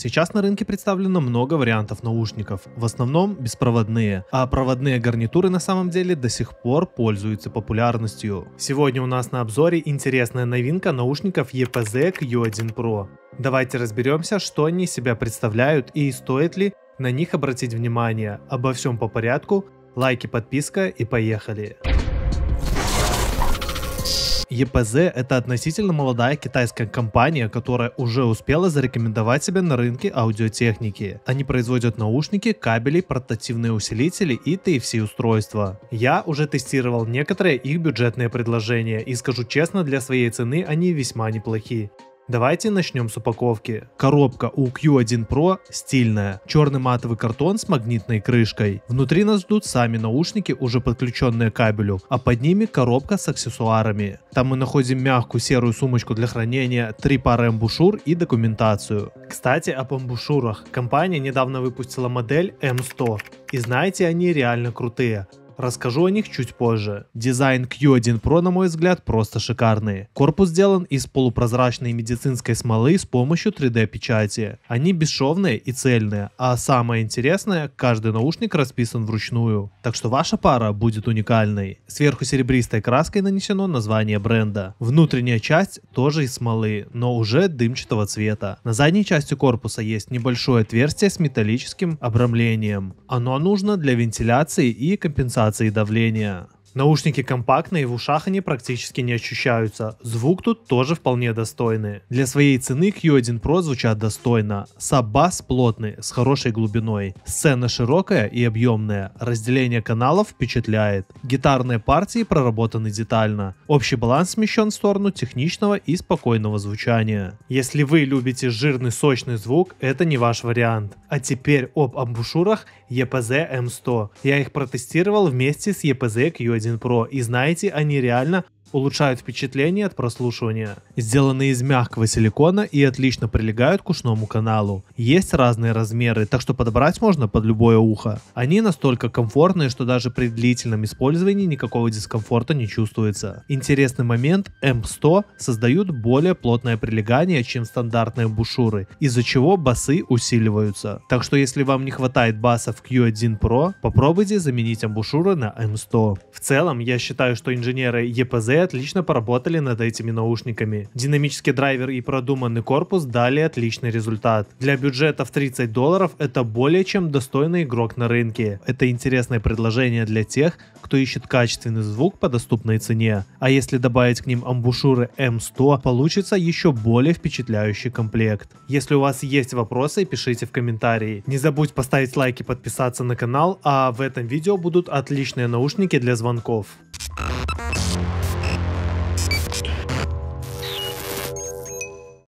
Сейчас на рынке представлено много вариантов наушников, в основном беспроводные, а проводные гарнитуры на самом деле до сих пор пользуются популярностью. Сегодня у нас на обзоре интересная новинка наушников EPZ Q1 Pro. Давайте разберемся, что они из себя представляют и стоит ли на них обратить внимание. Обо всем по порядку, лайки, подписка и поехали! EPZ — это относительно молодая китайская компания, которая уже успела зарекомендовать себя на рынке аудиотехники. Они производят наушники, кабели, портативные усилители и Type-C устройства. Я уже тестировал некоторые их бюджетные предложения и скажу честно, для своей цены они весьма неплохи. Давайте начнем с упаковки. Коробка у Q1 Pro стильная. Черный матовый картон с магнитной крышкой. Внутри нас ждут сами наушники, уже подключенные к кабелю, а под ними коробка с аксессуарами. Там мы находим мягкую серую сумочку для хранения, 3 пары амбушюр и документацию. Кстати, об амбушюрах. Компания недавно выпустила модель M100. И знаете, они реально крутые. Расскажу о них чуть позже. Дизайн Q1 Pro, на мой взгляд, просто шикарный. Корпус сделан из полупрозрачной медицинской смолы с помощью 3D печати. Они бесшовные и цельные, а самое интересное, каждый наушник расписан вручную. Так что ваша пара будет уникальной. Сверху серебристой краской нанесено название бренда. Внутренняя часть тоже из смолы, но уже дымчатого цвета. На задней части корпуса есть небольшое отверстие с металлическим обрамлением. Оно нужно для вентиляции и компенсации давления. Наушники компактные, в ушах они практически не ощущаются. Звук тут тоже вполне достойный. Для своей цены Q1 Pro звучат достойно. Саб-бас плотный, с хорошей глубиной. Сцена широкая и объемная. Разделение каналов впечатляет. Гитарные партии проработаны детально. Общий баланс смещен в сторону техничного и спокойного звучания. Если вы любите жирный сочный звук, это не ваш вариант. А теперь об амбушюрах EPZ M100. Я их протестировал вместе с EPZ Q1 Pro, и знаете, они реально улучшают впечатление от прослушивания. Сделаны из мягкого силикона и отлично прилегают к ушному каналу. Есть разные размеры, так что подобрать можно под любое ухо. Они настолько комфортные, что даже при длительном использовании никакого дискомфорта не чувствуется. Интересный момент: M100 создают более плотное прилегание, чем стандартные амбушюры, из-за чего басы усиливаются. Так что если вам не хватает баса в Q1 Pro, попробуйте заменить амбушюры на M100. В целом, я считаю, что инженеры EPZ отлично поработали над этими наушниками. Динамический драйвер и продуманный корпус дали отличный результат. Для бюджета в $30 это более чем достойный игрок на рынке. Это интересное предложение для тех, кто ищет качественный звук по доступной цене. А если добавить к ним амбушюры M100, получится еще более впечатляющий комплект. Если у вас есть вопросы, пишите в комментарии. Не забудь поставить лайк и подписаться на канал, а в этом видео будут отличные наушники для звонков.